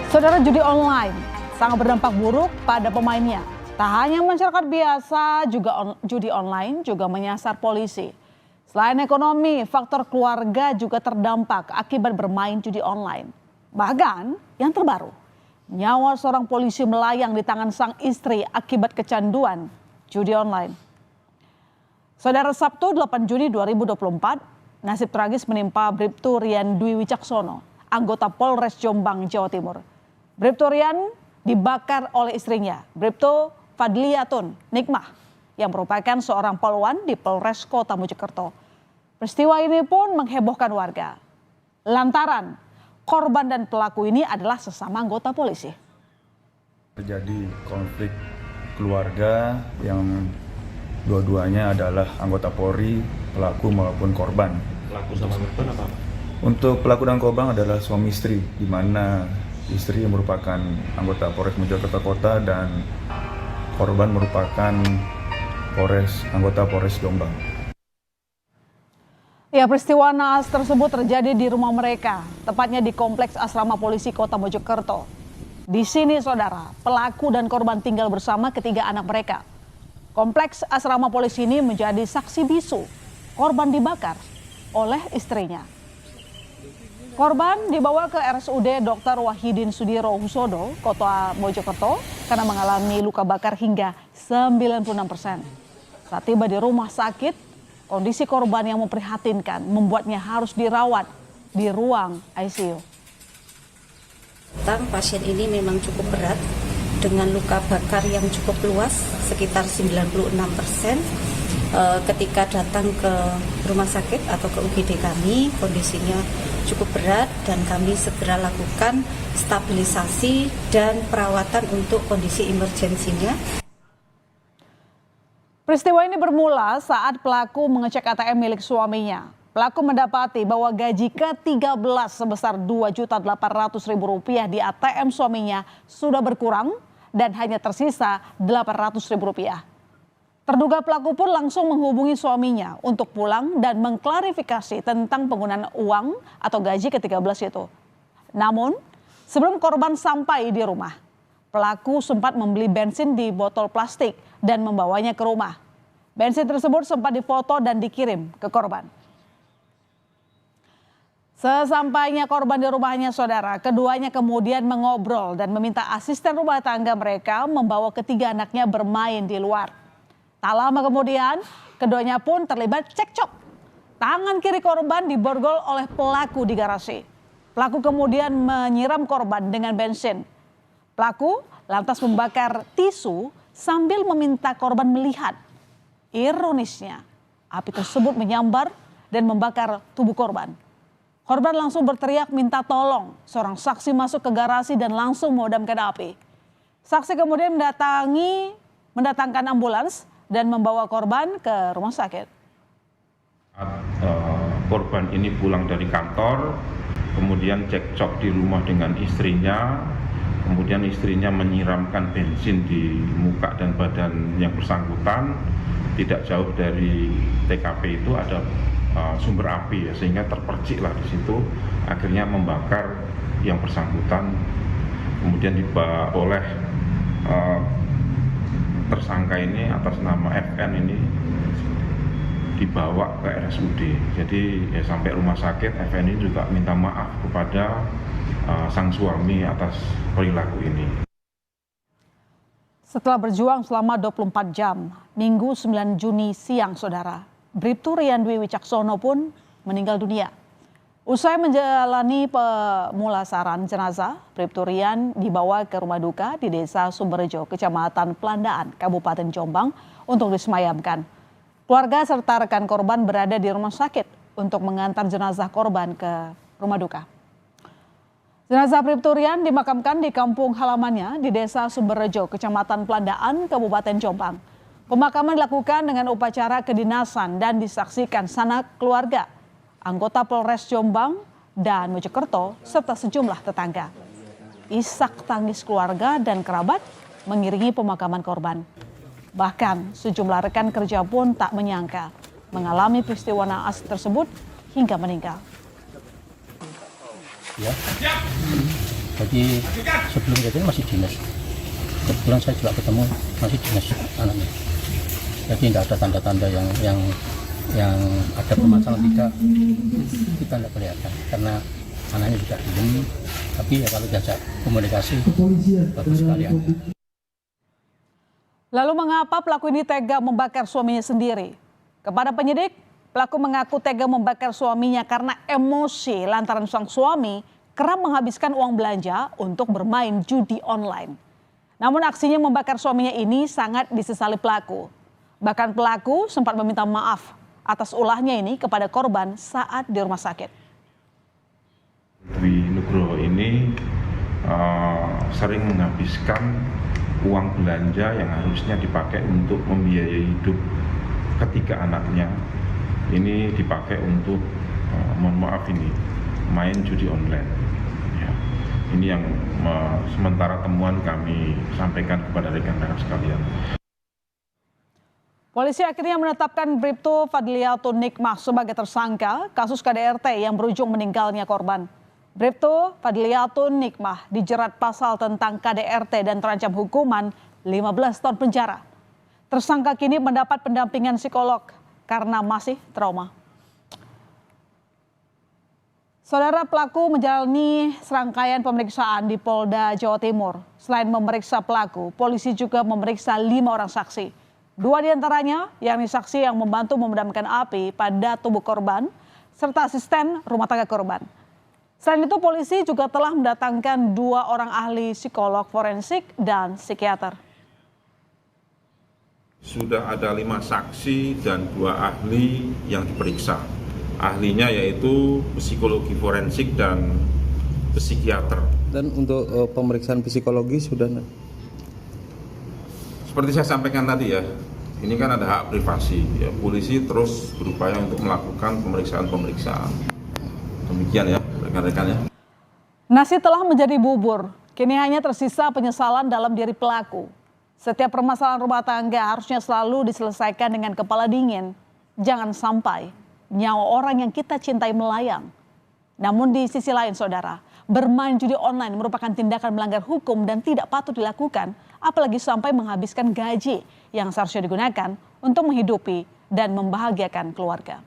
Saudara, judi online sangat berdampak buruk pada pemainnya. Tak hanya masyarakat biasa, judi online juga menyasar polisi. Selain ekonomi, faktor keluarga juga terdampak akibat bermain judi online. Bahkan yang terbaru, nyawa seorang polisi melayang di tangan sang istri akibat kecanduan judi online. Saudara, Sabtu 8 Juni 2024, nasib tragis menimpa Bribtu Rian Dwi Wicaksono, anggota Polres Jombang, Jawa Timur. Bribtu Rian dibakar oleh istrinya, Bribtu Fadliyatun Nikmah, yang merupakan seorang polwan di Polres Kota Mojokerto. Peristiwa ini pun menghebohkan warga, lantaran korban dan pelaku ini adalah sesama anggota polisi. Terjadi konflik keluarga yang dua-duanya adalah anggota Polri, pelaku maupun korban. Pelaku sama korban apa? Untuk pelaku dan korban adalah suami istri, di mana istri merupakan anggota Polres Mojokerto Kota dan korban merupakan anggota Polres Jombang. Ya, peristiwa naas tersebut terjadi di rumah mereka, tepatnya di Kompleks Asrama Polisi Kota Mojokerto. Di sini, saudara, pelaku dan korban tinggal bersama ketiga anak mereka. Kompleks Asrama Polisi ini menjadi saksi bisu korban dibakar oleh istrinya. Korban dibawa ke RSUD Dr. Wahidin Sudiro Husodo, Kota Mojokerto, karena mengalami luka bakar hingga 96%. Saat tiba di rumah sakit, kondisi korban yang memprihatinkan membuatnya harus dirawat di ruang ICU. Pasien ini memang cukup berat dengan luka bakar yang cukup luas, sekitar 96%. Ketika datang ke rumah sakit atau ke UGD kami, kondisinya cukup berat dan kami segera lakukan stabilisasi dan perawatan untuk kondisi emergensinya. Peristiwa ini bermula saat pelaku mengecek ATM milik suaminya. Pelaku mendapati bahwa gaji ke-13 sebesar Rp2.800.000 di ATM suaminya sudah berkurang dan hanya tersisa Rp800.000. Terduga pelaku pun langsung menghubungi suaminya untuk pulang dan mengklarifikasi tentang penggunaan uang atau gaji ke-13 itu. Namun, sebelum korban sampai di rumah, pelaku sempat membeli bensin di botol plastik dan membawanya ke rumah. Bensin tersebut sempat difoto dan dikirim ke korban. Sesampainya korban di rumahnya, saudara, keduanya kemudian mengobrol dan meminta asisten rumah tangga mereka membawa ketiga anaknya bermain di luar. Tak lama kemudian, keduanya pun terlibat cekcok. Tangan kiri korban diborgol oleh pelaku di garasi. Pelaku kemudian menyiram korban dengan bensin. Pelaku lantas membakar tisu sambil meminta korban melihat. Ironisnya, api tersebut menyambar dan membakar tubuh korban. Korban langsung berteriak minta tolong. Seorang saksi masuk ke garasi dan langsung memadamkan api. Saksi kemudian mendatangkan ambulans dan membawa korban ke rumah sakit. Korban ini pulang dari kantor, kemudian cekcok di rumah dengan istrinya, kemudian istrinya menyiramkan bensin di muka dan badan yang bersangkutan. Tidak jauh dari TKP itu ada sumber api, ya, sehingga terperciklah di situ, akhirnya membakar yang bersangkutan, kemudian dibawa oleh tersangka ini atas nama FN ini dibawa ke RSUD. Jadi ya, sampai rumah sakit FN ini juga minta maaf kepada sang suami atas perilaku ini. Setelah berjuang selama 24 jam, Minggu 9 Juni siang, saudara, Bribtu Rian Dwi Wicaksono pun meninggal dunia. Usai menjalani pemulasaran jenazah, Bribtu Rian dibawa ke rumah duka di Desa Sumberjo, Kecamatan Pelandaan, Kabupaten Jombang untuk disemayamkan. Keluarga serta rekan korban berada di rumah sakit untuk mengantar jenazah korban ke rumah duka. Jenazah Bribtu Rian dimakamkan di kampung halamannya di Desa Sumberjo, Kecamatan Pelandaan, Kabupaten Jombang. Pemakaman dilakukan dengan upacara kedinasan dan disaksikan sanak keluarga, anggota Polres Jombang dan Mojokerto, serta sejumlah tetangga. Isak tangis keluarga dan kerabat mengiringi pemakaman korban. Bahkan sejumlah rekan kerja pun tak menyangka mengalami peristiwa naas tersebut hingga meninggal. Jadi sebelum kejadian masih dinas. Kebetulan saya juga ketemu masih dinas anaknya. Jadi tidak ada tanda-tanda yang ada permasalahan, tidak, kita tidak kelihatan karena anaknya juga diem. Tapi ya kalau diajak komunikasi bagus sekali anaknya. Lalu mengapa pelaku ini tega membakar suaminya sendiri? Kepada penyidik, pelaku mengaku tega membakar suaminya karena emosi lantaran sang suami kerap menghabiskan uang belanja untuk bermain judi online. Namun aksinya membakar suaminya ini sangat disesali pelaku. Bahkan pelaku sempat meminta maaf atas ulahnya ini kepada korban saat di rumah sakit. Dwi Nugroho ini sering menghabiskan uang belanja yang harusnya dipakai untuk membiayai hidup ketiga anaknya. Ini dipakai untuk, mohon maaf ini, main judi online. Ya. Ini yang sementara temuan kami sampaikan kepada rekan-rekan sekalian. Polisi akhirnya menetapkan Bribtu Fadliatun Nikmah sebagai tersangka kasus KDRT yang berujung meninggalnya korban. Bribtu Fadliatun Nikmah dijerat pasal tentang KDRT dan terancam hukuman 15 tahun penjara. Tersangka kini mendapat pendampingan psikolog karena masih trauma. Saudara, pelaku menjalani serangkaian pemeriksaan di Polda Jawa Timur. Selain memeriksa pelaku, polisi juga memeriksa 5 orang saksi. 2 diantaranya, yakni saksi yang membantu memadamkan api pada tubuh korban, serta asisten rumah tangga korban. Selain itu, polisi juga telah mendatangkan 2 orang ahli psikolog forensik dan psikiater. Sudah ada 5 saksi dan 2 ahli yang diperiksa. Ahlinya yaitu psikologi forensik dan psikiater. Dan untuk pemeriksaan psikologi sudah? Seperti saya sampaikan tadi ya, ini kan ada hak privasi. Ya, polisi terus berupaya untuk melakukan pemeriksaan. Demikian ya rekan-rekan ya. Nasi telah menjadi bubur, kini hanya tersisa penyesalan dalam diri pelaku. Setiap permasalahan rumah tangga harusnya selalu diselesaikan dengan kepala dingin. Jangan sampai nyawa orang yang kita cintai melayang. Namun di sisi lain saudara, bermain judi online merupakan tindakan melanggar hukum dan tidak patut dilakukan, apalagi sampai menghabiskan gaji yang seharusnya digunakan untuk menghidupi dan membahagiakan keluarga.